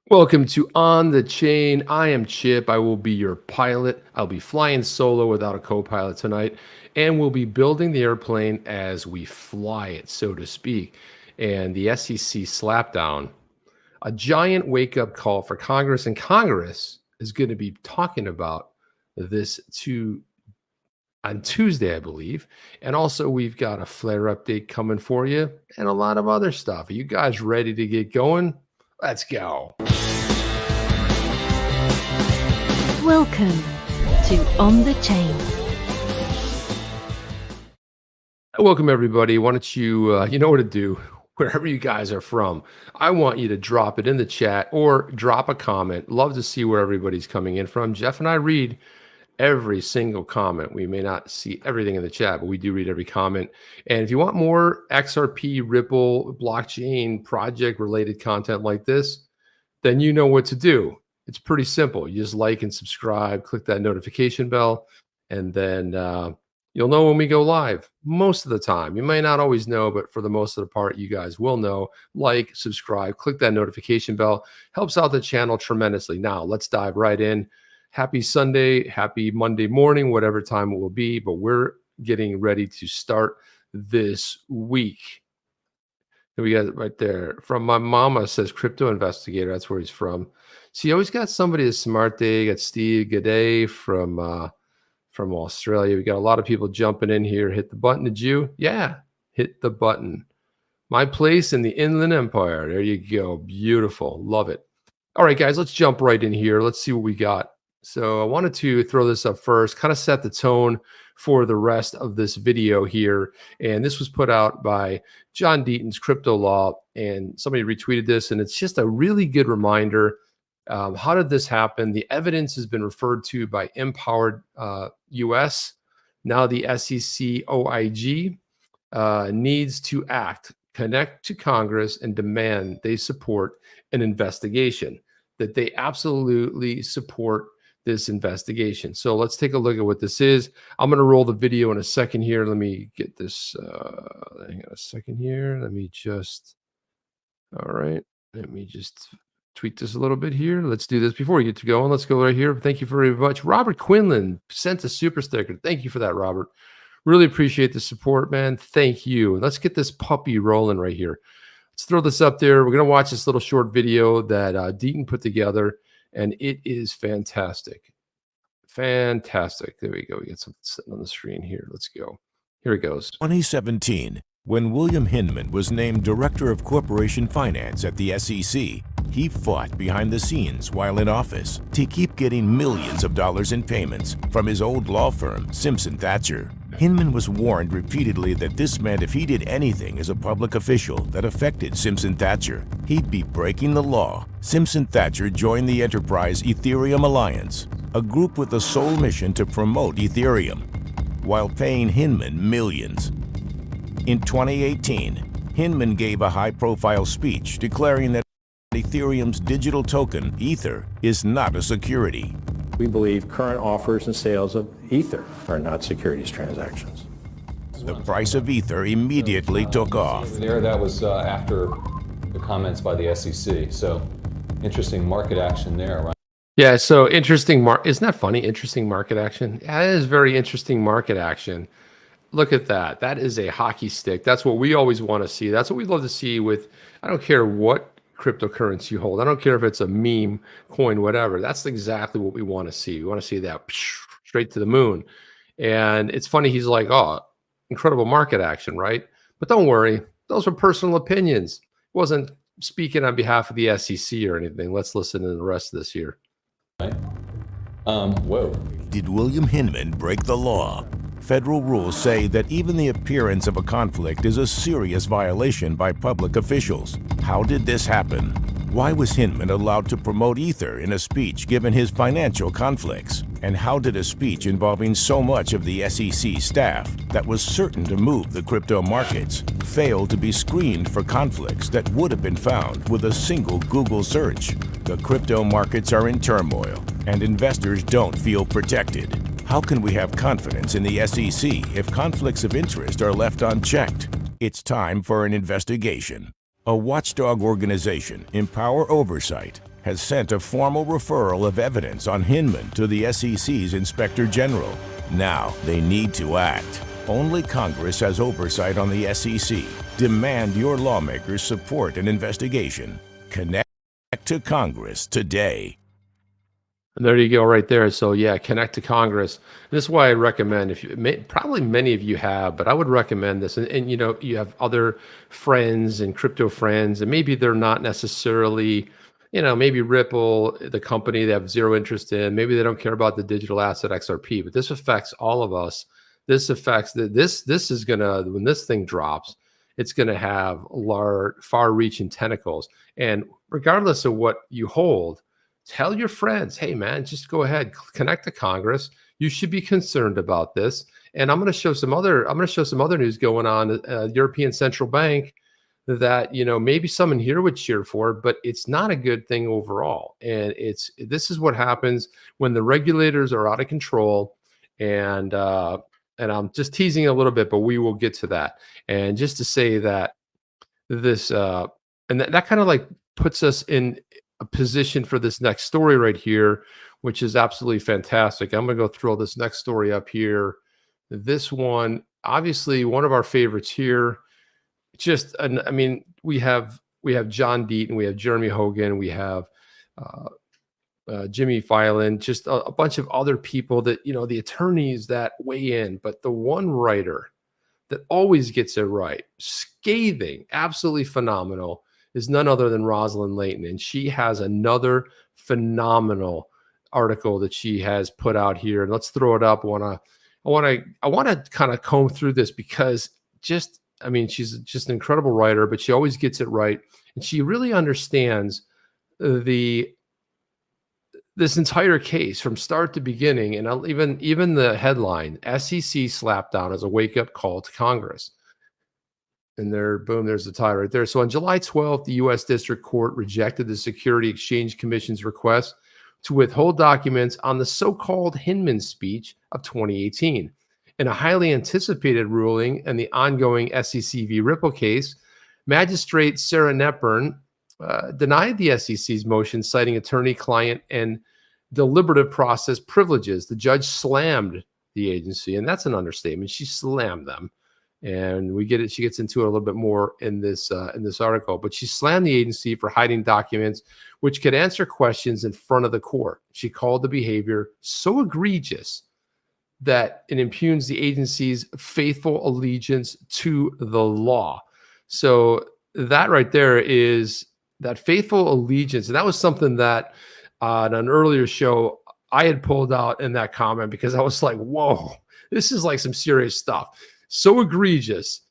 Welcome to On the Chain. I am Chip. I will be your pilot. I'll be flying solo without a co-pilot tonight, and we'll be building the airplane as we fly it, so to speak. And the SEC slapdown, a giant wake-up call for Congress, and Congress is going to be talking about this on Tuesday, I believe. And also, we've got a flare update coming for you and a lot of other stuff. Are you guys ready to get going? Let's go. Welcome to On the Chain. Welcome, everybody. Why don't you, you know what to do, wherever you guys are from. I want you to drop it in the chat or drop a comment. Love to see where everybody's coming in from. Jeff and I read every single comment. We may not see everything in the chat, but we do read every comment. And if you want more XRP, Ripple, blockchain, project related content like this, then you know what to do. It's pretty simple. You just like and subscribe, click that notification bell, and then you'll know when we go live most of the time. You may not always know, but for the most of the part, you guys will know. Like, subscribe, click that notification bell. Helps out the channel tremendously. Now, let's dive right in. Happy Sunday, happy Monday morning, whatever time it will be, but we're getting ready to start this week. And we got it right there. From my mama, says crypto investigator. That's where he's from. So you always got somebody that's smart there. You got Steve G'day from Australia. We got a lot of people jumping in here. Hit the button, did you? Yeah, hit the button. My place in the Inland Empire. There you go. Beautiful. Love it. All right, guys, let's jump right in here. Let's see what we got. So I wanted to throw this up first, kind of set the tone for the rest of this video here. And this was put out by John Deaton's CryptoLaw, and somebody retweeted this, and it's just a really good reminder. How did this happen? The evidence has been referred to by Empowered US. Now the SEC OIG needs to act, connect to Congress, and demand they support an investigation, that they absolutely support this investigation. So let's take a look at what this is. I'm going to roll the video in a second here. Let me get this. Hang on a second here. Let me just tweak this a little bit here. Let's do this before we get to going. Let's go right here. Thank you very much. Robert Quinlan sent a super sticker. Thank you for that, Robert. Really appreciate the support, man. Thank you. Let's get this puppy rolling right here. Let's throw this up there. We're going to watch this little short video that Deaton put together, and it is fantastic. Fantastic. There we go. We get something sitting on the screen here. Let's go. Here it goes. 2017, when William Hinman was named Director of Corporation Finance at the SEC, he fought behind the scenes while in office to keep getting millions of dollars in payments from his old law firm, Simpson Thacher. Hinman was warned repeatedly that this meant if he did anything as a public official that affected Simpson Thacher, he'd be breaking the law. Simpson Thacher joined the enterprise Ethereum Alliance, a group with the sole mission to promote Ethereum, while paying Hinman millions. In 2018, Hinman gave a high-profile speech declaring that Ethereum's digital token, Ether, is not a security. We believe current offers and sales of Ether are not securities transactions. The price of Ether immediately took off. That was after the comments by the SEC. So interesting market action there, right? Yeah, so interesting. Isn't that funny? Interesting market action. Yeah, that is very interesting market action. Look at that. That is a hockey stick. That's what we always want to see. That's what we love to see with, I don't care what cryptocurrency you hold. I don't care if it's a meme, coin, whatever. That's exactly what we want to see. We want to see that straight to the moon. And it's funny. He's like, oh, incredible market action, right? But don't worry. Those were personal opinions. He wasn't speaking on behalf of the SEC or anything. Let's listen to the rest of this here. Right. Whoa. Did William Hinman break the law? Federal rules say that even the appearance of a conflict is a serious violation by public officials. How did this happen? Why was Hinman allowed to promote Ether in a speech given his financial conflicts? And how did a speech involving so much of the SEC staff that was certain to move the crypto markets fail to be screened for conflicts that would have been found with a single Google search? The crypto markets are in turmoil, and investors don't feel protected. How can we have confidence in the SEC if conflicts of interest are left unchecked? It's time for an investigation. A watchdog organization, Empower Oversight, has sent a formal referral of evidence on Hinman to the SEC's Inspector General. Now they need to act. Only Congress has oversight on the SEC. Demand your lawmakers support an investigation. Connect to Congress today. And there you go, right there. So yeah, connect to Congress. This is why I recommend, if you probably many of you have, but I would recommend this. And you know, you have other friends and crypto friends, and maybe they're not necessarily, you know, maybe Ripple, the company they have zero interest in. Maybe they don't care about the digital asset XRP, but this affects all of us. This affects this is gonna, when this thing drops, it's gonna have large, far-reaching tentacles. And regardless of what you hold, tell your friends, hey man, just go ahead, connect to Congress. You should be concerned about this. And I'm going to show some other news going on. European Central Bank that, you know, maybe someone here would cheer for, but it's not a good thing overall. And this is what happens when the regulators are out of control. And I'm just teasing a little bit, but we will get to that. And just to say that this and that kind of like puts us in a position for this next story right here, which is absolutely fantastic. I'm going to go throw this next story up here. This one, obviously one of our favorites here. Just, I mean, we have John Deaton, we have Jeremy Hogan, we have Jimmy Filan, just a bunch of other people that, you know, the attorneys that weigh in. But the one writer that always gets it right, scathing, absolutely phenomenal, is none other than Roslyn Layton. And she has another phenomenal article that she has put out here. And let's throw it up. I want to kind of comb through this because just, I mean, she's just an incredible writer, but she always gets it right. And she really understands this entire case from start to beginning. And even the headline, SEC Slapdown as a wake-up call to Congress. And there, boom, there's the tie right there. So on July 12th, the U.S. District Court rejected the Security Exchange Commission's request to withhold documents on the so-called Hinman speech of 2018. In a highly anticipated ruling in the ongoing SEC v. Ripple case, Magistrate Sarah Netburn denied the SEC's motion, citing attorney-client and deliberative process privileges. The judge slammed the agency, and that's an understatement. She slammed them. And we get it. She gets into it a little bit more in this article, but she slammed the agency for hiding documents which could answer questions in front of the court. She called the behavior so egregious that it impugns the agency's faithful allegiance to the law. So that right there is that faithful allegiance. And that was something that on an earlier show I had pulled out in that comment because I was like, whoa, this is like some serious stuff. So egregious,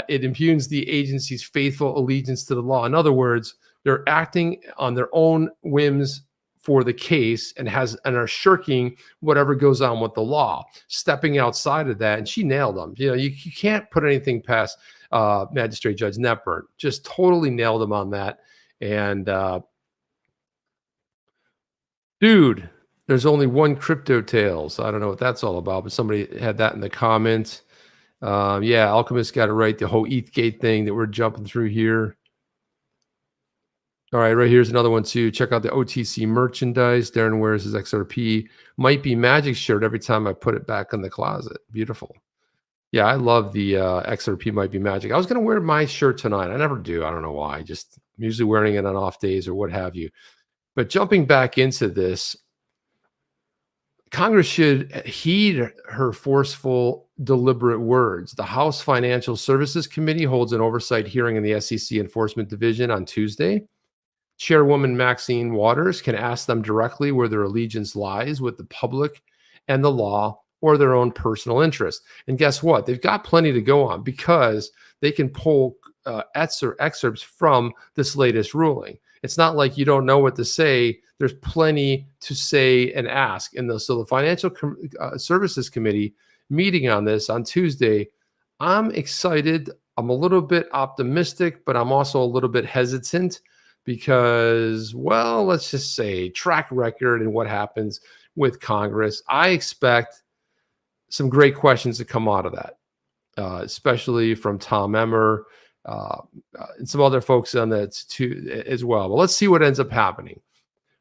it impugns the agency's faithful allegiance to the law. In other words, they're acting on their own whims for the case and are shirking whatever goes on with the law, stepping outside of that. And she nailed them. You know, you can't put anything past Magistrate Judge Netburn. Just totally nailed them on that. And dude, there's only one Crypto Tales. I don't know what that's all about, but somebody had that in the comments. Yeah, Alchemist got it right. The whole ETH gate thing that we're jumping through here. All right, right here's another one too. Check out the OTC merchandise. Darren wears his XRP Might Be Magic shirt every time I put it back in the closet. Beautiful. Yeah, I love the XRP Might Be Magic. I was going to wear my shirt tonight. I never do. I don't know why. I'm usually wearing it on off days or what have you. But jumping back into this, Congress should heed her forceful, deliberate words. The House Financial Services Committee holds an oversight hearing in the SEC Enforcement Division on Tuesday. Chairwoman Maxine Waters can ask them directly where their allegiance lies with the public and the law or their own personal interest. And guess what? They've got plenty to go on because they can pull excerpts from this latest ruling. It's not like you don't know what to say. There's plenty to say and ask. And so the Financial Services Committee meeting on this on Tuesday, I'm excited. I'm a little bit optimistic, but I'm also a little bit hesitant because, well, let's just say track record and what happens with Congress. I expect some great questions to come out of that, especially from Tom Emmer and some other folks on that too as well. But let's see what ends up happening.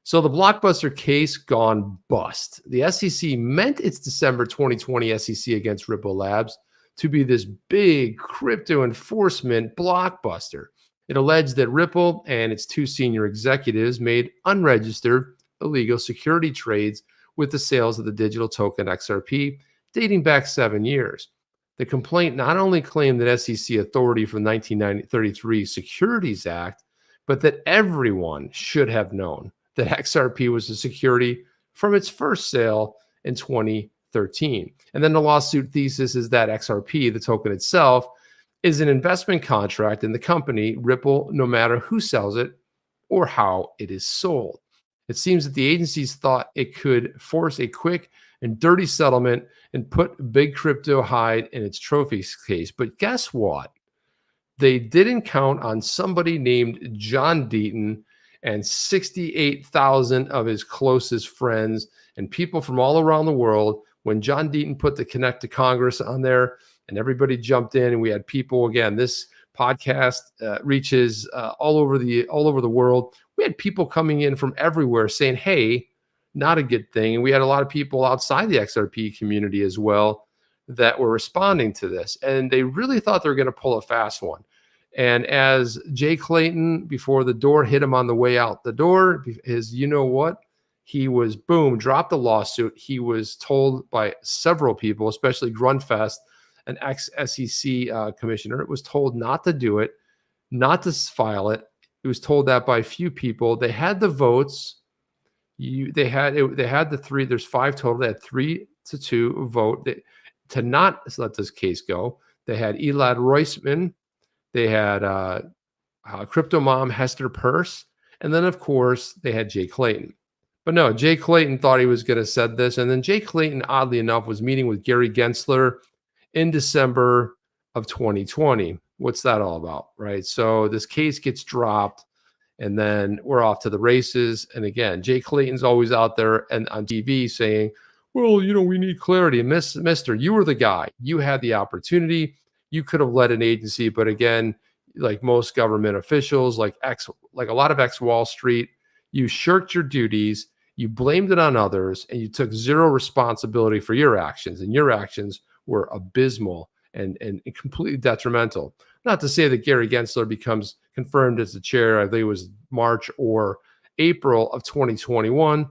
So the blockbuster case gone bust. The SEC meant its December 2020 SEC against Ripple Labs to be this big crypto enforcement blockbuster. It alleged that Ripple and its two senior executives made unregistered illegal security trades with the sales of the digital token XRP dating back 7 years. The complaint not only claimed that SEC authority from the 1933 Securities Act, but that everyone should have known that XRP was a security from its first sale in 2013. And then the lawsuit thesis is that XRP, the token itself, is an investment contract in the company Ripple, no matter who sells it or how it is sold. It seems that the agencies thought it could force a quick and dirty settlement and put big crypto hide in its trophy case. But guess what? They didn't count on somebody named John Deaton and 68,000 of his closest friends and people from all around the world. When John Deaton put the Connect to Congress on there and everybody jumped in, and we had people, again, this podcast reaches all over the world. We had people coming in from everywhere saying, hey, not a good thing. And we had a lot of people outside the XRP community as well that were responding to this. And they really thought they were going to pull a fast one. And as Jay Clayton, before the door hit him on the way out the door, you know what? He was, boom, dropped the lawsuit. He was told by several people, especially Grunfest, an ex-SEC commissioner, was told not to do it, not to file it. He was told that by a few people. They had the votes. They had the three. There's 5 total. They had 3-2 vote to not let this case go. They had Elad Roisman. They had crypto mom Hester Peirce, and then of course they had Jay Clayton. But no, Jay Clayton thought he was going to set this, and then Jay Clayton, oddly enough, was meeting with Gary Gensler in December of 2020. What's that all about, right? So this case gets dropped, and then we're off to the races. And again, Jay Clayton's always out there and on TV saying, well, we need clarity. Mister, you were the guy. You had the opportunity. You could have led an agency, but again, like most government officials, like a lot of ex-Wall Street, you shirked your duties, you blamed it on others, and you took zero responsibility for your actions. And your actions were abysmal and completely detrimental. Not to say that Gary Gensler becomes confirmed as the chair, I think it was March or April of 2021,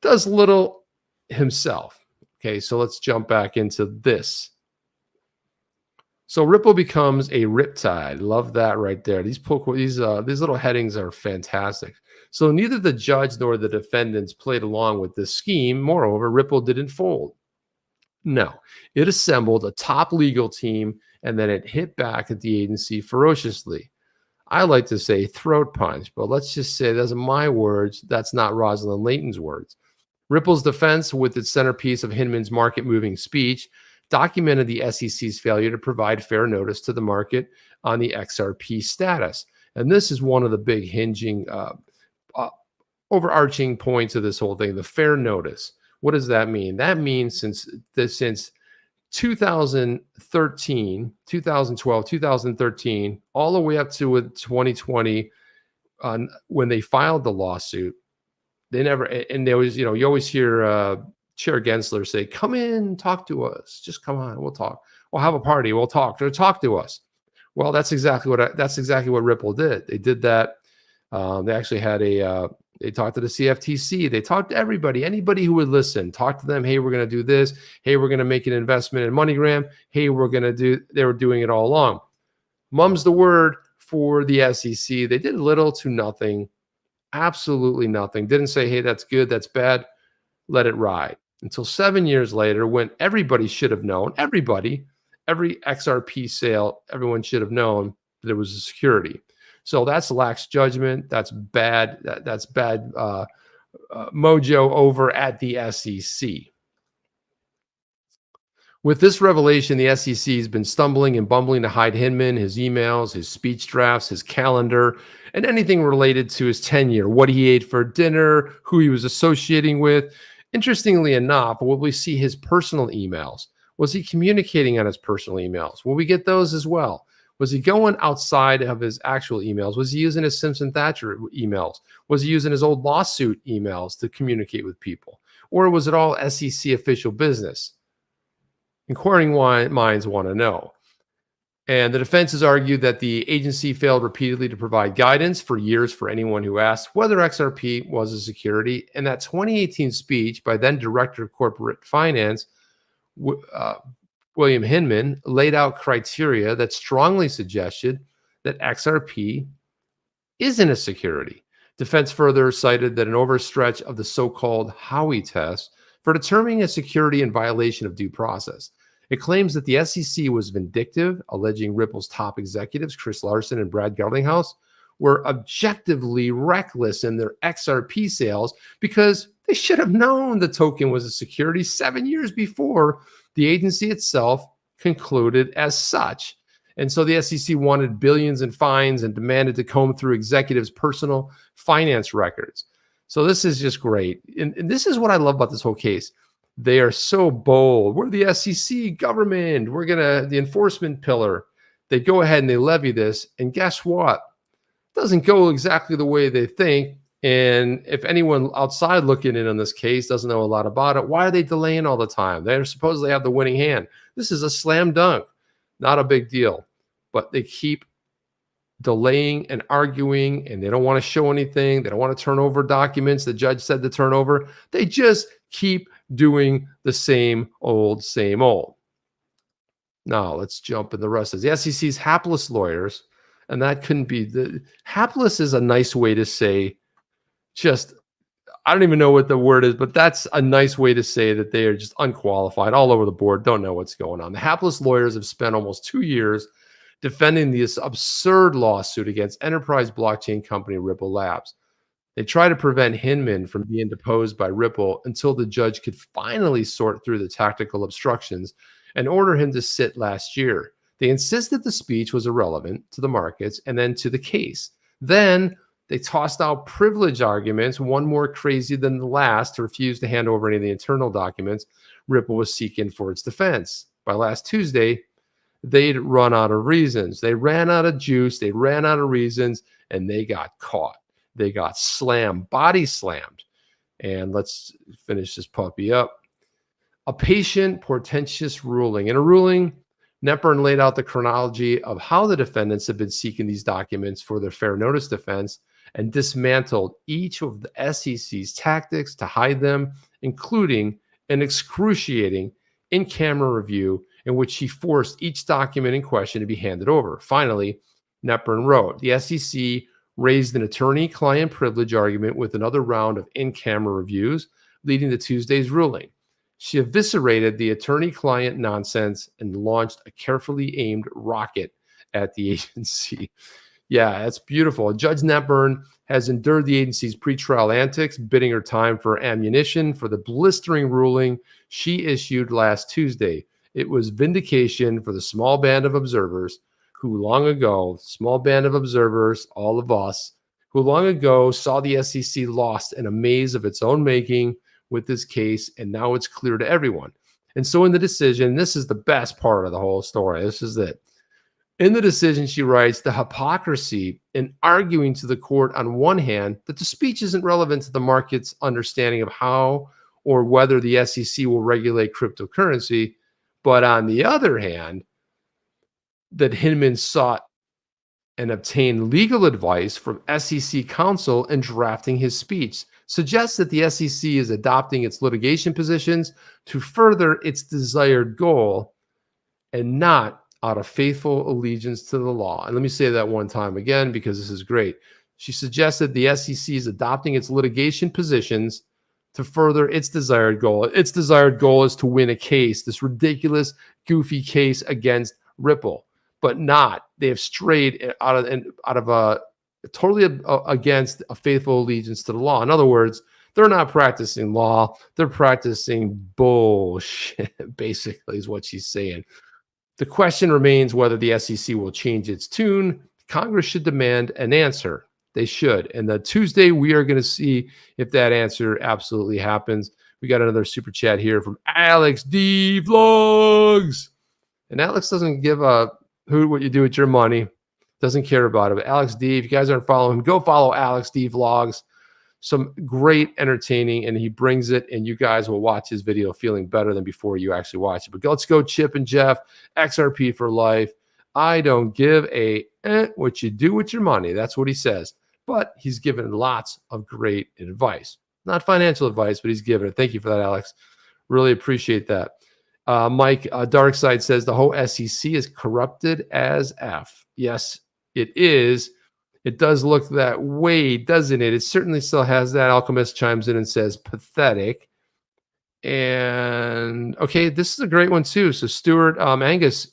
does little himself. Okay, so let's jump back into this. So Ripple becomes a riptide. Love that right there. These little headings are fantastic. So neither the judge nor the defendants played along with this scheme. Moreover, Ripple didn't fold. No, it assembled a top legal team and then it hit back at the agency ferociously. I like to say throat punch, but let's just say those are my words. That's not Roslyn Layton's words. Ripple's defense, with its centerpiece of Hinman's market-moving speech, documented the SEC's failure to provide fair notice to the market on the XRP status. And this is one of the big hinging, overarching points of this whole thing, the fair notice. What does that mean? That means since 2013, 2012, 2013, all the way up to 2020, when they filed the lawsuit, they never, and they always, you always hear Chair Gensler say, come in, talk to us. Just come on, we'll talk. We'll have a party, we'll talk. Or talk to us. Well, that's exactly what Ripple did. They did that. They actually had they talked to the CFTC. They talked to everybody, anybody who would listen. Talk to them. Hey, we're going to do this. Hey, we're going to make an investment in MoneyGram. Hey, we're going to do. They were doing it all along. Mum's the word for the SEC. They did little to nothing, absolutely nothing. Didn't say, hey, that's good, that's bad. Let it ride until 7 years later, when everybody should have known. Every XRP sale, everyone should have known that it was a security. So that's lax judgment. That's bad. That's bad mojo over at the SEC. With this revelation, the SEC has been stumbling and bumbling to hide Hinman, his emails, his speech drafts, his calendar, and anything related to his tenure, what he ate for dinner, who he was associating with. Interestingly enough, will we see his personal emails? Was he communicating on his personal emails? Will we get those as well? Was he going outside of his actual emails? Was he using his Simpson Thatcher emails? Was he using his old lawsuit emails to communicate with people? Or was it all SEC official business? Inquiring minds want to know. And the defense has argued that the agency failed repeatedly to provide guidance for years for anyone who asked whether XRP was a security. And that 2018 speech by then Director of Corporate Finance, William Hinman, laid out criteria that strongly suggested that XRP isn't a security. Defense further cited that an overstretch of the so-called Howey test for determining a security in violation of due process. It claims that the SEC was vindictive, alleging Ripple's top executives, Chris Larsen and Brad Garlinghouse, were objectively reckless in their XRP sales because they should have known the token was a security 7 years before the agency itself concluded as such. And so the SEC wanted billions in fines and demanded to comb through executives' personal finance records. So this is just great. And this is what I love about this whole case. They are so bold. We're the SEC government. We're the enforcement pillar. They go ahead and they levy this. And guess what? It doesn't go exactly the way they think. And if anyone outside looking in on this case doesn't know a lot about it, why are they delaying all the time? They're supposedly have the winning hand. This is a slam dunk. Not a big deal. But they keep delaying and arguing, and they don't want to show anything. They don't want to turn over documents the judge said to turn over. They just keep doing the same old, same old. Now, let's jump in the rest of the SEC's hapless lawyers, and that couldn't be the hapless is a nice way to say just, I don't even know what the word is, but that's a nice way to say that they are just unqualified all over the board, don't know what's going on. The hapless lawyers have spent almost 2 years defending this absurd lawsuit against enterprise blockchain company Ripple Labs. They tried to prevent Hinman from being deposed by Ripple until the judge could finally sort through the tactical obstructions and order him to sit last year. They insisted the speech was irrelevant to the markets and then to the case. Then they tossed out privilege arguments, one more crazy than the last, to refuse to hand over any of the internal documents Ripple was seeking for its defense. By last Tuesday, they'd run out of reasons. They ran out of juice. They ran out of reasons, and they got caught. They got slammed, body slammed. And let's finish this puppy up. A patient, portentous ruling. In a ruling, Netburn laid out the chronology of how the defendants have been seeking these documents for their fair notice defense and dismantled each of the SEC's tactics to hide them, including an excruciating in-camera review in which he forced each document in question to be handed over. Finally, Netburn wrote, the SEC raised an attorney-client privilege argument with another round of in-camera reviews, leading to Tuesday's ruling. She eviscerated the attorney-client nonsense and launched a carefully aimed rocket at the agency. Yeah, that's beautiful. Judge Netburn has endured the agency's pretrial antics, bidding her time for ammunition for the blistering ruling she issued last Tuesday. It was vindication for the small band of observers who long ago, small band of observers, all of us, who long ago saw the SEC lost in a maze of its own making with this case, and now it's clear to everyone. And so in the decision, this is the best part of the whole story. This is it. In the decision, she writes, the hypocrisy in arguing to the court on one hand that the speech isn't relevant to the market's understanding of how or whether the SEC will regulate cryptocurrency, but on the other hand, that Hinman sought and obtained legal advice from SEC counsel in drafting his speech, suggests that the SEC is adopting its litigation positions to further its desired goal and not out of faithful allegiance to the law. And let me say that one time again, because this is great. She suggested the SEC is adopting its litigation positions to further its desired goal. Its desired goal is to win a case, this ridiculous, goofy case against Ripple, but not. They have strayed out of a totally against a faithful allegiance to the law. In other words, they're not practicing law. They're practicing bullshit, basically, is what she's saying. The question remains whether the SEC will change its tune. Congress should demand an answer. They should. And the Tuesday, we are going to see if that answer absolutely happens. We got another super chat here from Alex D Vlogs. And Alex doesn't give a what you do with your money. Doesn't care about it. But Alex D, if you guys aren't following him, go follow Alex D Vlogs. Some great entertaining, and he brings it, and you guys will watch his video feeling better than before you actually watch it. But let's go, Chip and Jeff. XRP for life. I don't give a what you do with your money. That's what he says. But he's given lots of great advice. Not financial advice, but he's given it. Thank you for that, Alex. Really appreciate that. Mike Darkside says the whole SEC is corrupted as F. Yes, it is. It does look that way, doesn't it? It certainly still has that. Alchemist chimes in and says pathetic. And okay, this is a great one too. So Stuart Angus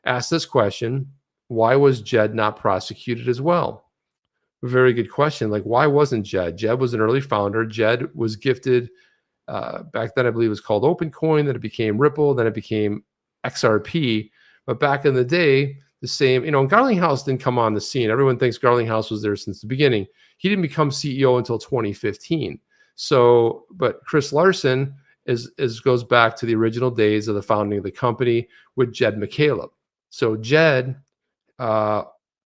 asked this question: why was Jed not prosecuted as well? Very good question. Like, why wasn't Jed? Jed was an early founder. Jed was gifted back then, I believe it was called OpenCoin. Then it became Ripple. Then it became XRP. But back in the day, the same, and Garlinghouse didn't come on the scene. Everyone thinks Garlinghouse was there since the beginning. He didn't become CEO until 2015. So, but Chris Larson goes back to the original days of the founding of the company with Jed McCaleb. So Jed, over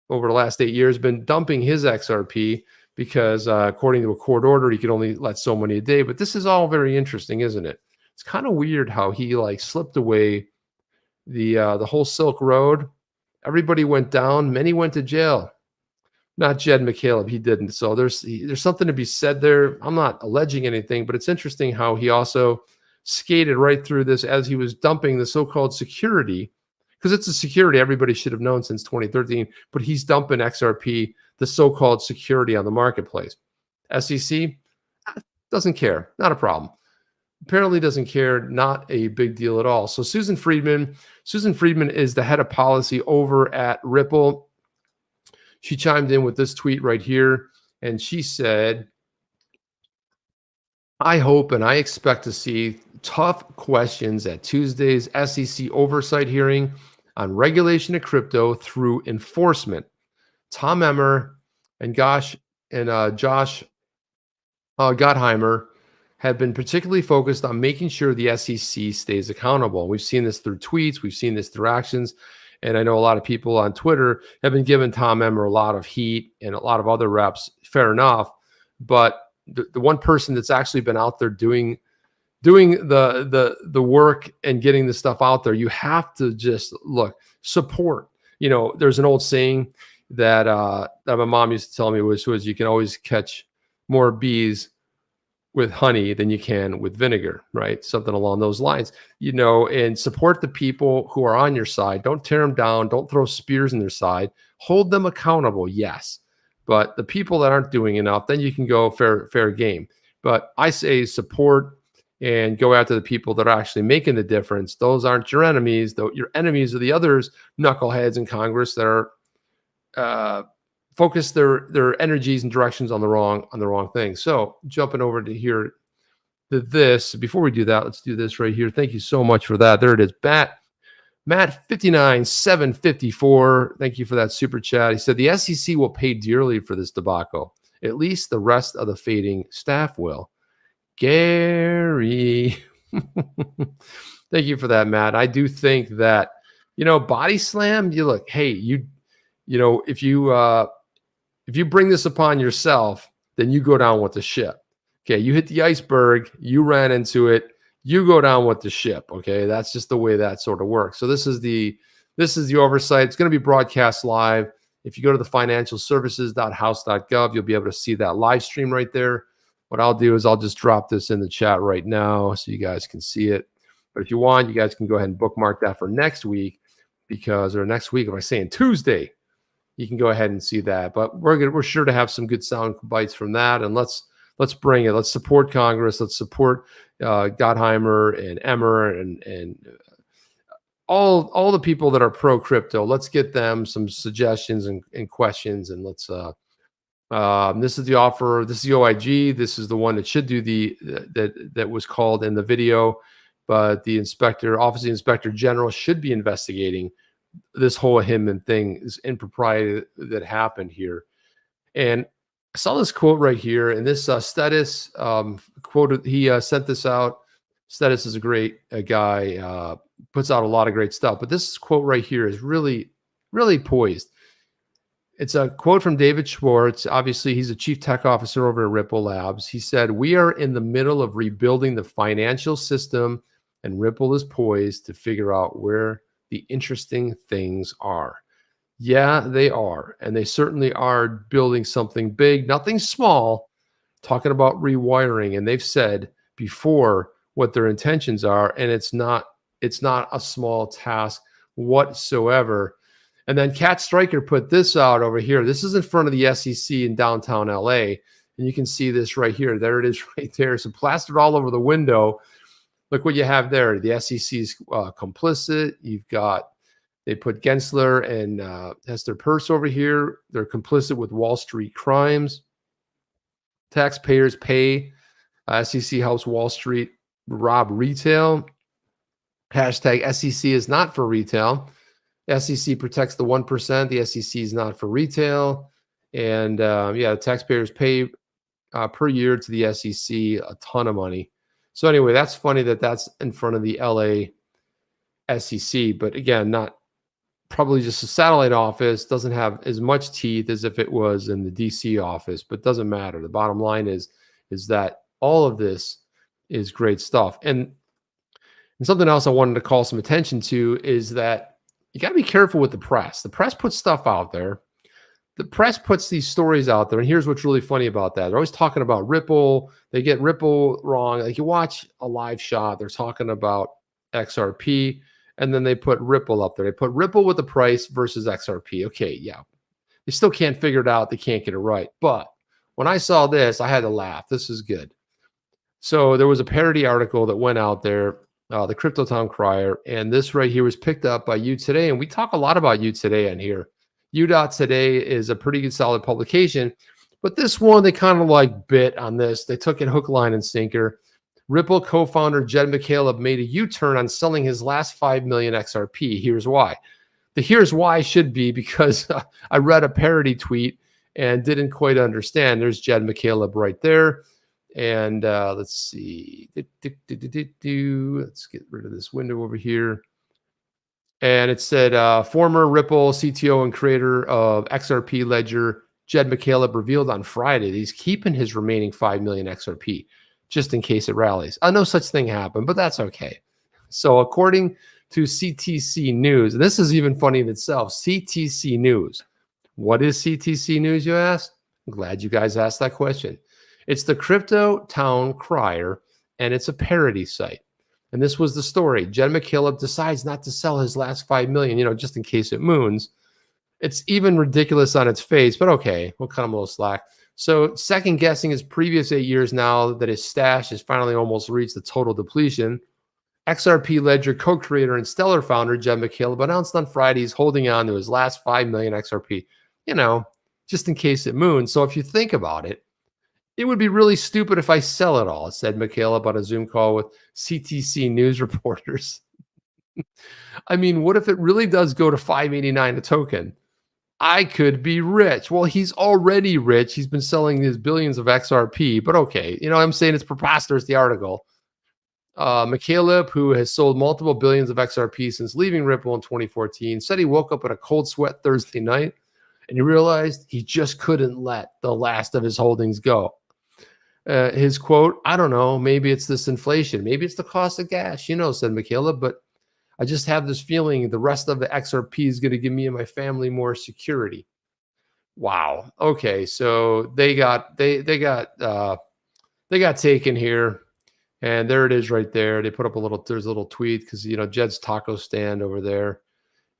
the last 8 years, been dumping his XRP because according to a court order, he could only let so many a day. But this is all very interesting, isn't it? It's kind of weird how he slipped away the whole Silk Road. Everybody went down. Many went to jail. Not Jed McCaleb. He didn't. So there's something to be said there. I'm not alleging anything, but it's interesting how he also skated right through this as he was dumping the so-called security, because it's a security everybody should have known since 2013, but he's dumping XRP, the so-called security on the marketplace. SEC doesn't care. Not a problem. Apparently doesn't care. Not a big deal at all. So Susan Friedman is the head of policy over at Ripple. She chimed in with this tweet right here, and she said, I hope and I expect to see tough questions at Tuesday's SEC oversight hearing on regulation of crypto through enforcement. Tom Emmer and Josh Gottheimer have been particularly focused on making sure the SEC stays accountable. We've seen this through tweets. We've seen this through actions. And I know a lot of people on Twitter have been giving Tom Emmer a lot of heat and a lot of other reps. Fair enough. But the one person that's actually been out there doing the work and getting the stuff out there, you have to just support. There's an old saying that that my mom used to tell me was you can always catch more bees with honey than you can with vinegar, right? Something along those lines, and support the people who are on your side. Don't tear them down. Don't throw spears in their side. Hold them accountable, yes. But the people that aren't doing enough, then you can go fair game. But I say support and go after the people that are actually making the difference. Those aren't your enemies, though. Your enemies are the others knuckleheads in Congress that are focus their energies and directions on the wrong thing. So jumping over to here to this, before we do that, let's do this right here. Thank you so much for that. There it is. Matt 59754. Thank you for that super chat. He said the SEC will pay dearly for this debacle. At least the rest of the fading staff will. Gary. Thank you for that, Matt. I do think that, body slam, if you bring this upon yourself, then you go down with the ship. Okay, you hit the iceberg, you ran into it, you go down with the ship. Okay, that's just the way that sort of works. So this is the oversight. It's going to be broadcast live. If you go to the financialservices.house.gov, you'll be able to see that live stream right there. What I'll do is I'll just drop this in the chat right now so you guys can see it. But if you want, you guys can go ahead and bookmark that for next week, or next week, if I'm saying Tuesday, you can go ahead and see that. But we're sure to have some good sound bites from that. And let's bring it. Let's support Congress. Let's support Gottheimer and Emmer and all the people that are pro crypto. Let's get them some suggestions and questions. And let's this is the offer. This is the OIG. This is the one that should do that was called in the video. But the Office of the Inspector General should be investigating this whole Hinman thing, is impropriety that happened here. And I saw this quote right here, and this Stedas quoted. He sent this out. Stedas is a great guy, puts out a lot of great stuff. But this quote right here is really really poised. It's a quote from David Schwartz. Obviously, he's a chief tech officer over at Ripple Labs. He said, "We are in the middle of rebuilding the financial system, and Ripple is poised to figure out where the interesting things are." Yeah, they are. And they certainly are building something big, nothing small, talking about rewiring. And they've said before what their intentions are, and it's not a small task whatsoever. And then Stryker put this out over here. This is in front of the SEC in downtown LA. And you can see this right here. There it is right there. So plastered all over the window. Look what you have there. The SEC's complicit. You've got, they put Gensler and Hester Peirce over here. They're complicit with Wall Street crimes. Taxpayers pay. SEC helps Wall Street rob retail. Hashtag SEC is not for retail. SEC protects the 1%. The SEC is not for retail. And yeah, the taxpayers pay per year to the SEC a ton of money. So anyway, that's funny that that's in front of the LA SEC. But again, not probably just a satellite office, doesn't have as much teeth as if it was in the DC office, but doesn't matter. The bottom line is that all of this is great stuff. And something else I wanted to call some attention to is that you got to be careful with the press. The press puts stuff out there. The press puts these stories out there. And here's what's really funny about that. They're always talking about Ripple. They get Ripple wrong. Like you watch a live shot, they're talking about XRP, and then they put Ripple up there. They put Ripple with the price versus XRP. Okay, yeah. They still can't figure it out. They can't get it right. But when I saw this, I had to laugh. This is good. So there was a parody article that went out there, the Crypto Town Crier, and this right here was picked up by You Today, and we talk a lot about You Today on here. U.Today is a pretty good solid publication, but this one, they kind of like bit on this. They took it hook, line, and sinker. Ripple co-founder Jed McCaleb made a U-turn on selling his last 5 million XRP. Here's why. The here's why should be because I read a parody tweet and didn't quite understand. There's Jed McCaleb right there. And let's see. Let's get rid of this window over here. And it said, former Ripple CTO and creator of XRP ledger, Jed McCaleb, revealed on Friday that he's keeping his remaining 5 million XRP just in case it rallies. No such thing happened, but that's okay. So according to CTC News, and this is even funny in itself, CTC News. What is CTC News, you ask? I'm glad you guys asked that question. It's the Crypto Town Crier, and it's a parody site. And this was the story. Jed McCaleb decides not to sell his last 5 million, just in case it moons. It's even ridiculous on its face, but okay, we'll cut him a little slack. So second guessing his previous 8 years now that his stash has finally almost reached the total depletion. XRP Ledger co-creator and Stellar founder Jed McCaleb announced on Friday he's holding on to his last 5 million XRP, just in case it moons. So if you think about it, it would be really stupid if I sell it all, said McCaleb on a Zoom call with CTC News reporters. I mean, what if it really does go to $5.89 a token? I could be rich. Well, he's already rich. He's been selling his billions of XRP, but okay. I'm saying it's preposterous, the article. McCaleb, who has sold multiple billions of XRP since leaving Ripple in 2014, said he woke up in a cold sweat Thursday night and he realized he just couldn't let the last of his holdings go. His quote, I don't know, maybe it's this inflation. Maybe it's the cost of gas, said McCaleb, but I just have this feeling the rest of the XRP is going to give me and my family more security. Wow. Okay. So they got taken here. And there it is right there. They put up there's a little tweet because, Jed's taco stand over there.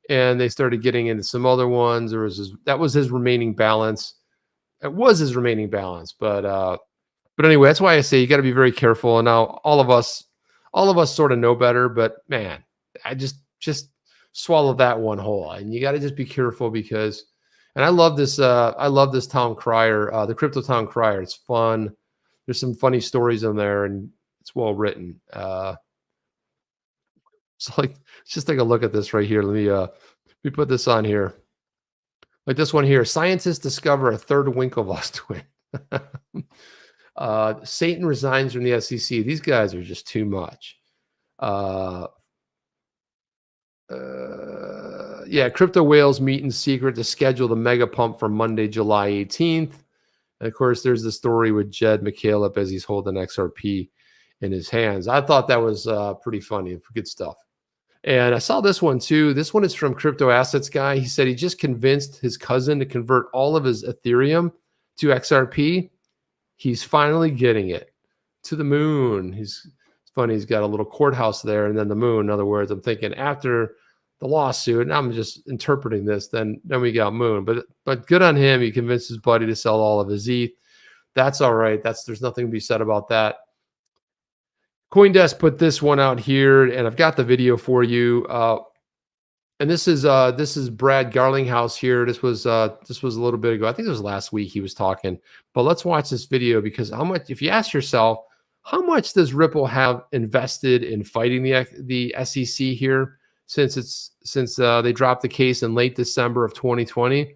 And they started getting into some other ones. That was his remaining balance. It was his remaining balance. But anyway, that's why I say you got to be very careful. And now all of us sort of know better, but man, I just swallowed that one whole. And you got to just be careful because, and I love this town crier, the Crypto Town Crier. It's fun. There's some funny stories in there and it's well written. So let's just take a look at this right here. Let me put this on here. Like this one here. Scientists discover a third Winklevoss twin. Satan resigns from the SEC. These guys are just too much. Yeah, yeah, crypto whales meet in secret to schedule the mega pump for Monday, July 18th. And of course, there's the story with Jed McCaleb as he's holding XRP in his hands. I thought that was pretty funny. Good stuff. And I saw this one too. This one is from Crypto Assets Guy. He said he just convinced his cousin to convert all of his Ethereum to XRP. He's finally getting it to the moon. It's funny. He's got a little courthouse there and then the moon. In other words, I'm thinking after the lawsuit, and I'm just interpreting this, then we got moon. But good on him. He convinced his buddy to sell all of his ETH. That's all right. There's nothing to be said about that. CoinDesk put this one out here, and I've got the video for you. And this is Brad Garlinghouse here. This was a little bit ago. I think it was last week he was talking. But let's watch this video, because how much, if you ask yourself, how much does Ripple have invested in fighting the SEC here since they dropped the case in late December of 2020?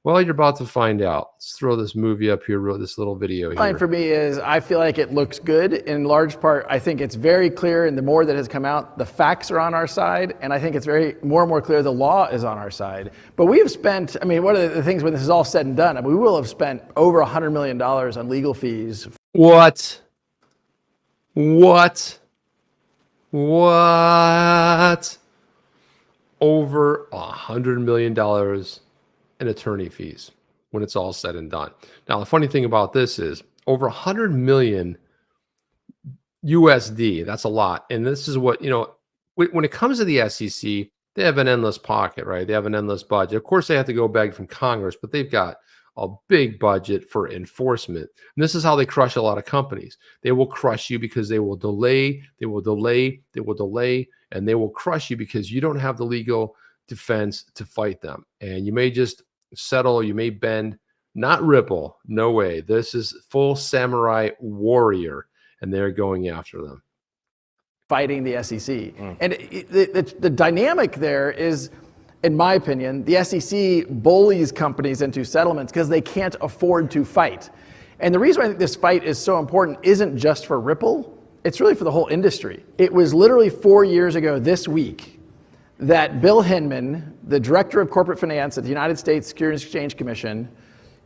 Well, you're about to find out. Let's throw this movie up here, this little video here. Line for me is I feel like it looks good. In large part, I think it's very clear, and the more that has come out, the facts are on our side, and I think it's more and more clear the law is on our side. But we have spent, I mean, one of the things when this is all said and done, I mean, we will have spent over $100 million on legal fees. What? Over $100 million in attorney fees when it's all said and done. Now, the funny thing about this is over 100 million USD. That's a lot. And this is what, when it comes to the SEC, they have an endless pocket, right? They have an endless budget. Of course, they have to go beg from Congress, but they've got a big budget for enforcement. And this is how they crush a lot of companies. They will crush you because they will delay, and they will crush you because you don't have the legal defense to fight them. And you may just settle, you may bend. Not Ripple. No way. This is full samurai warrior, and they're going after them. Fighting the SEC. And the dynamic there is, in my opinion, the SEC bullies companies into settlements because they can't afford to fight. And the reason I think this fight is so important isn't just for Ripple, it's really for the whole industry. It was literally 4 years ago this week that Bill Hinman, the director of corporate finance at the United States Securities and Exchange Commission,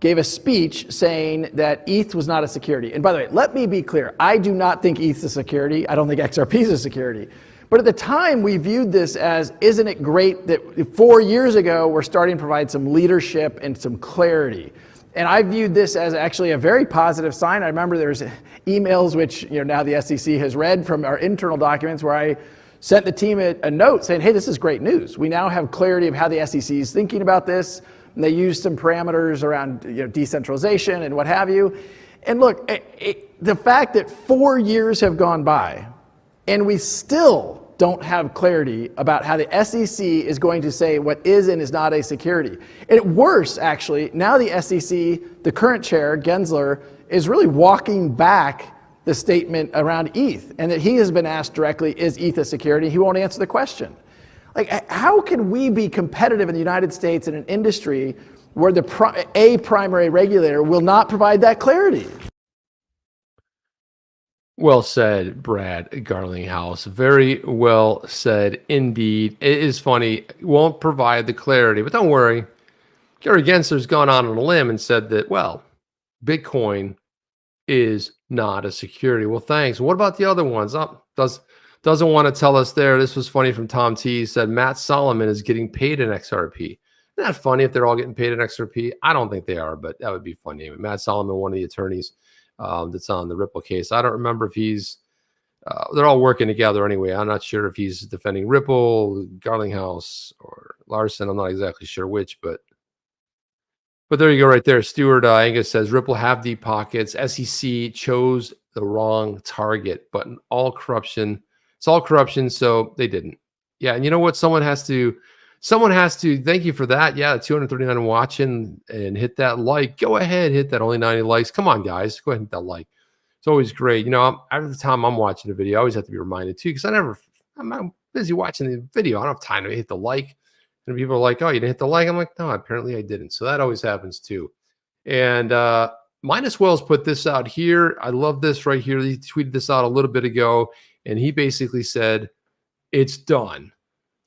gave a speech saying that ETH was not a security. And by the way, let me be clear. I do not think ETH is a security. I don't think XRP is a security. But at the time, we viewed this as, isn't it great that 4 years ago, we're starting to provide some leadership and some clarity. And I viewed this as actually a very positive sign. I remember there's emails, which now the SEC has read from our internal documents, where I sent the team a note saying, hey, this is great news. We now have clarity of how the SEC is thinking about this. And they used some parameters around decentralization and what have you. And look, the fact that 4 years have gone by and we still don't have clarity about how the SEC is going to say what is and is not a security. And worse, actually, now the SEC, the current chair, Gensler, is really walking back the statement around ETH, and that he has been asked directly, is ETH a security? He won't answer the question. Like, how can we be competitive in the United States in an industry where a primary regulator will not provide that clarity? Well said, Brad Garlinghouse. Very well said indeed. It is funny. Won't provide the clarity, but don't worry. Gary Gensler's gone on a limb and said that, well, Bitcoin is not a security. Well, thanks. What about the other ones? Doesn't want to tell us there. This was funny from Tom T. He said Matt Solomon is getting paid in XRP. Isn't that funny if they're all getting paid in XRP? I don't think they are, but that would be funny. Matt Solomon, one of the attorneys that's on the Ripple case. I don't remember if he's, they're all working together anyway. I'm not sure if he's defending Ripple, Garlinghouse, or Larson. I'm not exactly sure which, but there you go right there. Stuart Angus says, Ripple have deep pockets. SEC chose the wrong target, but it's all corruption, so they didn't. Yeah, and you know what? Someone has to, thank you for that. Yeah, 239 watching, and hit that like. Go ahead, hit that. Only 90 likes. Come on, guys. Go ahead and hit that like. It's always great. Every time I'm watching a video, I always have to be reminded too, because I'm busy watching the video. I don't have time to hit the like. And people are like, oh, you didn't hit the like? I'm like, no, apparently I didn't. So that always happens too. And Minus Wells put this out here. I love this right here. He tweeted this out a little bit ago, and he basically said, it's done.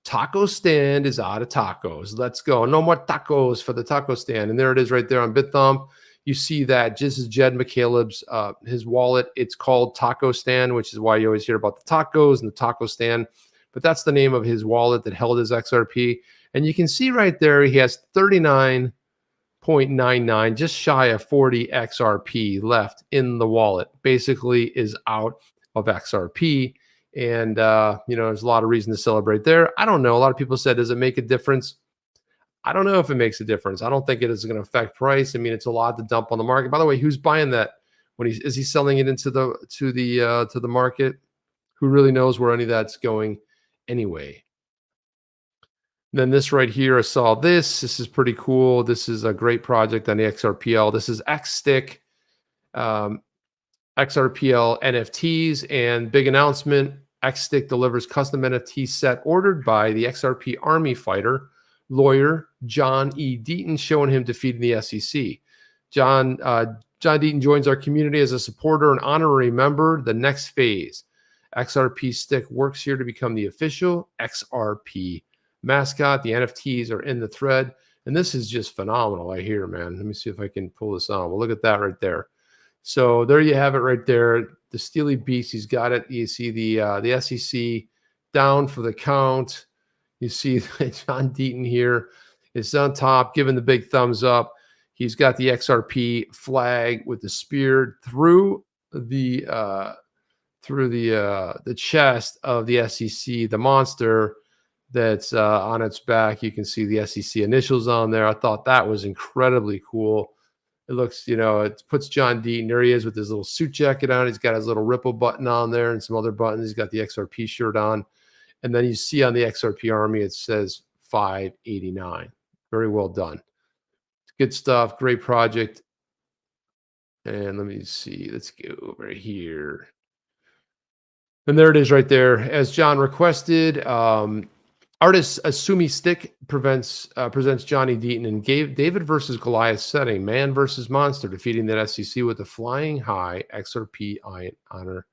Tacostand is out of tacos. Let's go. No more tacos for the taco stand. And there it is right there on BitThumb. You see that this is Jed McCaleb's his wallet. It's called Tacostand, which is why you always hear about the tacos and the taco stand. But that's the name of his wallet that held his XRP. And you can see right there he has 39.99, just shy of 40 XRP left in the wallet. Basically is out of XRP. And, there's a lot of reason to celebrate there. I don't know. A lot of people said, does it make a difference? I don't know if it makes a difference. I don't think it is going to affect price. I mean, it's a lot to dump on the market. By the way, who's buying that? Is he selling it into the market? Who really knows where any of that's going anyway? Then this right here, I saw this. This is pretty cool. This is a great project on the XRPL. This is xSTIK, XRPL NFTs, and big announcement. xSTIK delivers custom NFT set ordered by the XRP Army fighter lawyer John E Deaton, showing him defeating the SEC. John Deaton joins our community as a supporter and honorary member. The next phase, XRP STIK works here to become the official XRP mascot. The NFTs are in the thread, and this is just phenomenal. I hear, man. Let me see if I can pull this on. Well, look at that right there. So there you have it right there. The Steely Beast, he's got it. You see the SEC down for the count. You see John Deaton here is on top, giving the big thumbs up. He's got the XRP flag with the spear through the chest of the SEC, the monster that's on its back. You can see the SEC initials on there. I thought that was incredibly cool. It looks, it puts John Deaton. There he is with his little suit jacket on. He's got his little Ripple button on there and some other buttons. He's got the XRP shirt on. And then you see on the XRP Army, it says 589. Very well done. Good stuff. Great project. And let me see. Let's go over here. And there it is right there. As John requested, artist Asumi Stick presents Johnny Deaton in David versus Goliath setting, man versus monster, defeating that SEC with a flying high XRP honor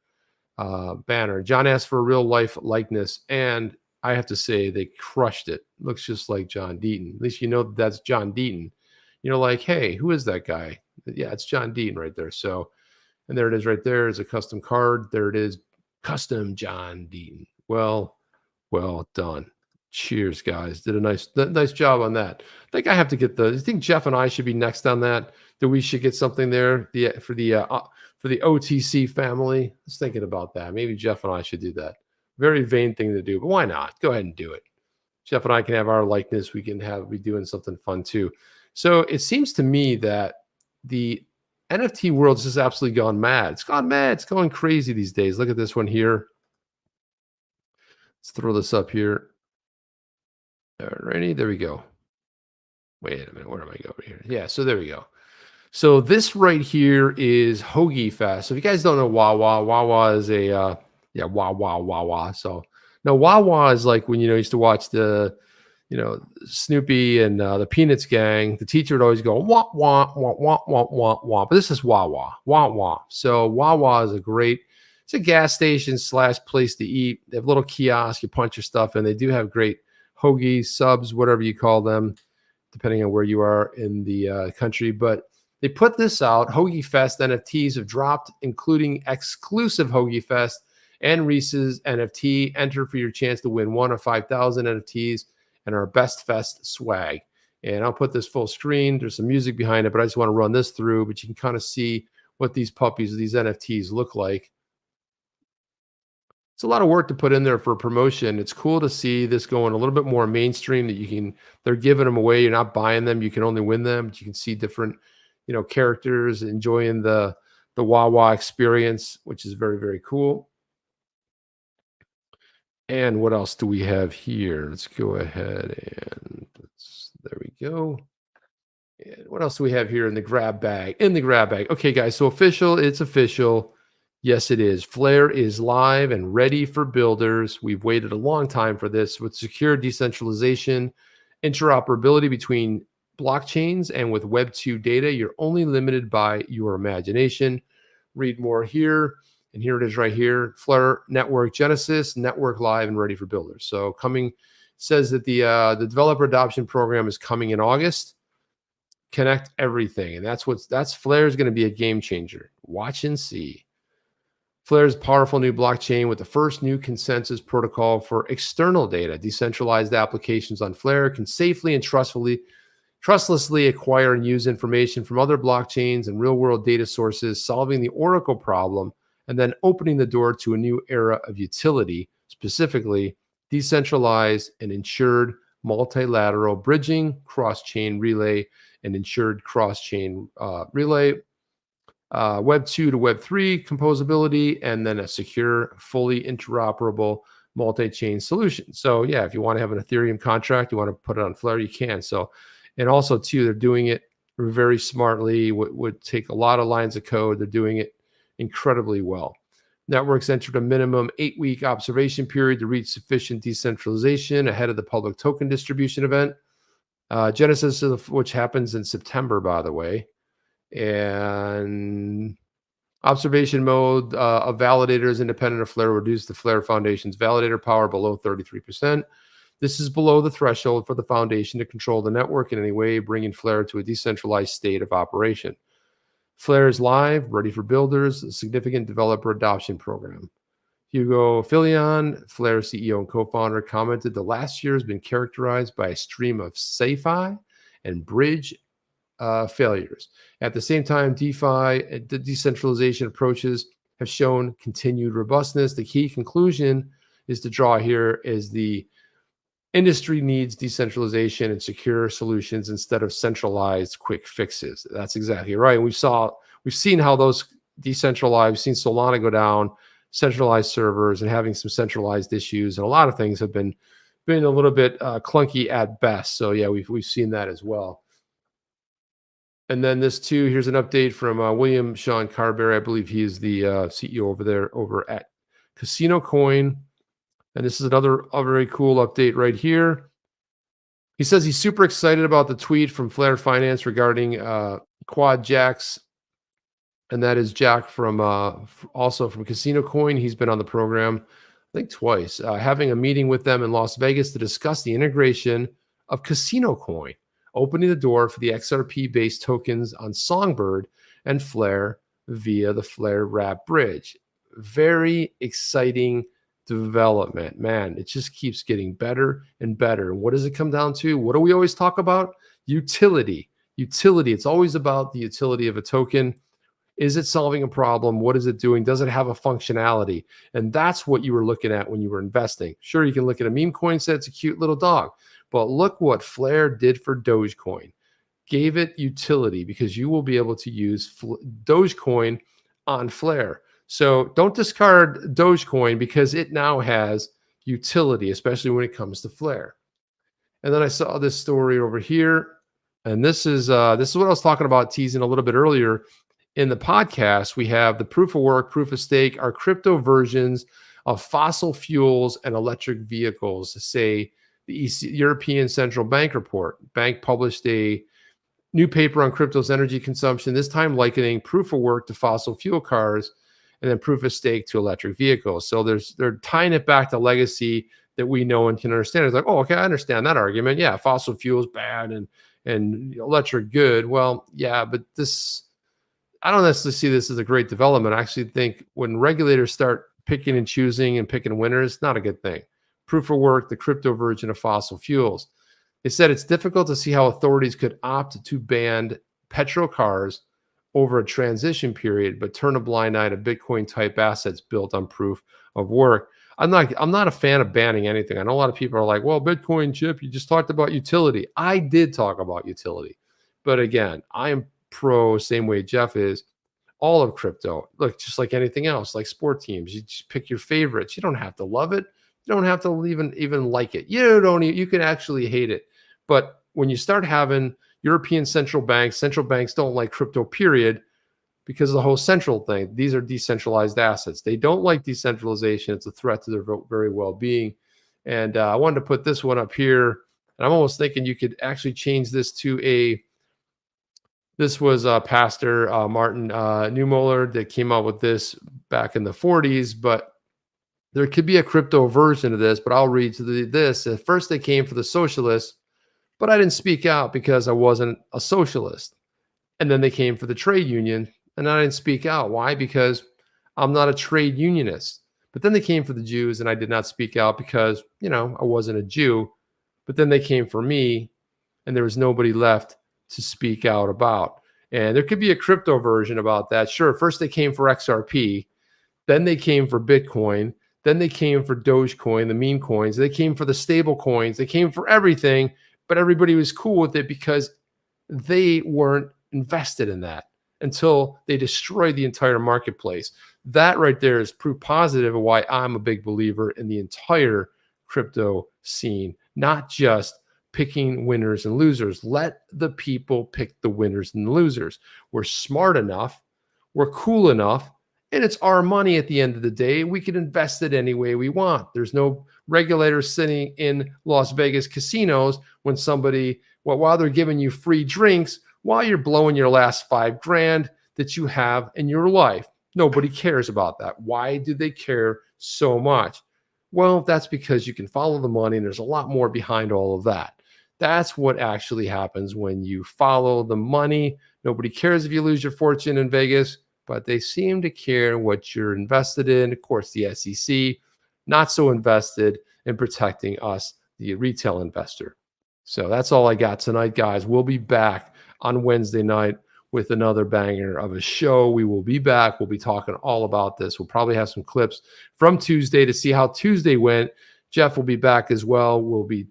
banner. John asked for a real life likeness, and I have to say they crushed it. Looks just like John Deaton. At least you know that's John Deaton. Like, hey, who is that guy? Yeah, it's John Deaton right there. So, and there it is right there. Is a custom card. There it is, custom John Deaton. Well done. Cheers, guys. Did a nice job on that. I think I have to get I think Jeff and I should be next on that. That we should get something there for the OTC family. I was thinking about that. Maybe Jeff and I should do that. Very vain thing to do, but why not? Go ahead and do it. Jeff and I can have our likeness. We can be doing something fun too. So it seems to me that the NFT world has just absolutely gone mad. It's gone mad. It's going crazy these days. Look at this one here. Let's throw this up here. Alrighty, there we go. Wait a minute, where am I going over here? Yeah, so there we go. So this right here is Hoagiefest. So if you guys don't know Wawa, Wawa is a Wawa. So now Wawa is like when used to watch the Snoopy and the Peanuts gang. The teacher would always go wah wah wah wah wah wah wah. But this is Wawa, wah wah. So Wawa is it's a gas station / place to eat. They have little kiosks. You punch your stuff in. They do have great hoagie subs, whatever you call them, depending on where you are in the country. But they put this out. Hoagiefest NFTs have dropped, including exclusive Hoagiefest and Reese's NFT. Enter for your chance to win one of 5,000 NFTs and our Best Fest swag. And I'll put this full screen. There's some music behind it, but I just want to run this through. But you can kind of see what these puppies, these NFTs look like. It's a lot of work to put in there for promotion. It's cool to see this going a little bit more mainstream, that they're giving them away. You're not buying them. You can only win them. But you can see different, characters enjoying the Wawa experience, which is very, very cool. And what else do we have here? Let's go ahead and there we go. And what else do we have here in the grab bag? Okay, guys. So it's official. Yes, it is. Flare is live and ready for builders. We've waited a long time for this. With secure decentralization, interoperability between blockchains, and with Web 2 data, you're only limited by your imagination. Read more here. And here it is right here. FlareNetworks Genesis, network live and ready for builders. So coming says that the developer adoption program is coming in August. Connect everything, and that's Flare is going to be a game changer. Watch and see. Flare's powerful new blockchain with the first new consensus protocol for external data. Decentralized applications on Flare can safely and trustlessly acquire and use information from other blockchains and real-world data sources, solving the Oracle problem, and then opening the door to a new era of utility, specifically decentralized and insured multilateral bridging, cross-chain relay, and insured cross-chain relay, Web 2 to Web 3 composability, and then a secure, fully interoperable multi-chain solution. So yeah, if you want to have an Ethereum contract, you want to put it on Flare, you can. So, and also too, they're doing it very smartly, would take a lot of lines of code. They're doing it incredibly well. Networks entered a minimum 8-week observation period to reach sufficient decentralization ahead of the public token distribution event. Genesis, which happens in September, by the way. And observation mode of validators independent of Flare reduced the Flare Foundation's validator power below 33%. This is below the threshold for the foundation to control the network in any way, bringing Flare to a decentralized state of operation. Flare is live, ready for builders, a significant developer adoption program. Hugo Filion, Flare CEO and co-founder, commented the last year has been characterized by a stream of sci-fi and bridge failures. At the same time, DeFi and the decentralization approaches have shown continued robustness. The key conclusion is to draw here is the industry needs decentralization and secure solutions instead of centralized quick fixes. That's exactly right. We've seen how those decentralized, we've seen Solana go down, centralized servers, and having some centralized issues, and a lot of things have been a little bit clunky at best. So yeah, we've seen that as well. And then this too, here's an update from William Sean Carberry. I believe he is the CEO over at Casino Coin. And this is another very cool update right here. He says he's super excited about the tweet from Flare Finance regarding Quad Jacks. And that is Jack from also from Casino Coin. He's been on the program, I think twice, having a meeting with them in Las Vegas to discuss the integration of Casino Coin, opening the door for the XRP-based tokens on Songbird and Flare via the Flare Wrap Bridge. Very exciting development, man. It just keeps getting better and better. And what does it come down to? What do we always talk about? Utility. It's always about the utility of a token. Is it solving a problem? What is it doing? Does it have a functionality? And that's what you were looking at when you were investing. Sure, you can look at a meme coin, say it's a cute little dog, but look what Flare did for Dogecoin. Gave it utility, because you will be able to use Dogecoin on Flare. So don't discard Dogecoin, because it now has utility, especially when it comes to Flare. And then I saw this story over here, and this is what I was talking about, teasing a little bit earlier in the podcast. We have the proof of work, proof of stake, our crypto versions of fossil fuels and electric vehicles. Say the European Central Bank report. Bank published a new paper on crypto's energy consumption, this time likening proof of work to fossil fuel cars, and then proof of stake to electric vehicles. So they're tying it back to legacy that we know and can understand. It's like, oh, okay, I understand that argument. Yeah, fossil fuels bad and electric good. Well, yeah, but I don't necessarily see this as a great development. I actually think when regulators start picking and choosing and picking winners, it's not a good thing. Proof of work, the crypto version of fossil fuels. They said it's difficult to see how authorities could opt to ban petrol cars over a transition period, but turn a blind eye to Bitcoin type assets built on proof of work. I'm not a fan of banning anything. I know a lot of people are like, well, Bitcoin, Chip, you just talked about utility. I did talk about utility. But again, I am pro, same way Jeff is, all of crypto. Look, just like anything else, like sport teams, you just pick your favorites. You don't have to love it. You don't have to even like it. You can actually hate it. But when you start having European central banks don't like crypto, period, because of the whole central thing. These are decentralized assets. They don't like decentralization. It's a threat to their very well-being. And I wanted to put this one up here. And I'm almost thinking you could actually change this to this was Pastor Martin Neumoller that came out with this back in the 40s. But there could be a crypto version of this, but I'll read to this. At first, they came for the socialists, but I didn't speak out because I wasn't a socialist. And then they came for the trade union, and I didn't speak out. Why? Because I'm not a trade unionist. But then they came for the Jews, and I did not speak out because, I wasn't a Jew. But then they came for me, and there was nobody left to speak out about. And there could be a crypto version about that. Sure, first they came for XRP, then they came for Bitcoin, then they came for Dogecoin, the meme coins, they came for the stable coins, they came for everything, but everybody was cool with it because they weren't invested in that until they destroyed the entire marketplace. That right there is proof positive of why I'm a big believer in the entire crypto scene, not just picking winners and losers. Let the people pick the winners and the losers. We're smart enough, we're cool enough, and it's our money at the end of the day. We can invest it any way we want. There's no regulators sitting in Las Vegas casinos when while they're giving you free drinks, while you're blowing your last $5,000 that you have in your life. Nobody cares about that. Why do they care so much? Well, that's because you can follow the money, and there's a lot more behind all of that. That's what actually happens when you follow the money. Nobody cares if you lose your fortune in Vegas, but they seem to care what you're invested in. Of course, the SEC, not so invested in protecting us, the retail investor. So that's all I got tonight, guys. We'll be back on Wednesday night with another banger of a show. We will be back. We'll be talking all about this. We'll probably have some clips from Tuesday to see how Tuesday went. Jeff will be back as well. We'll be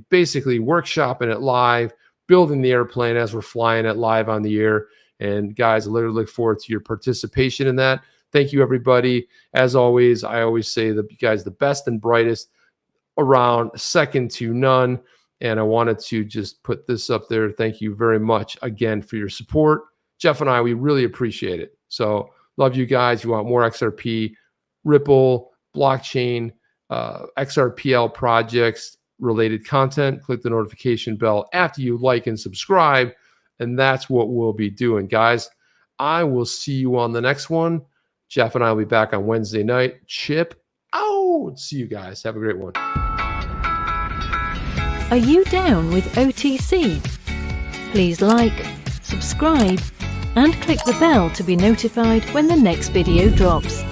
basically workshopping it live, building the airplane as we're flying it live on the air. And guys, I literally look forward to your participation in that. Thank you, everybody. As always, I always say that you guys the best and brightest around, second to none. And I wanted to just put this up there. Thank you very much again for your support. Jeff and I, we really appreciate it. So love you guys. You want more XRP, Ripple, blockchain, XRPL projects, related content, click the notification bell after you like and subscribe. And that's what we'll be doing, guys. I will see you on the next one. Jeff and I will be back on Wednesday night. Chip out. See you guys. Have a great one. Are you down with OTC? Please like, subscribe, and click the bell to be notified when the next video drops.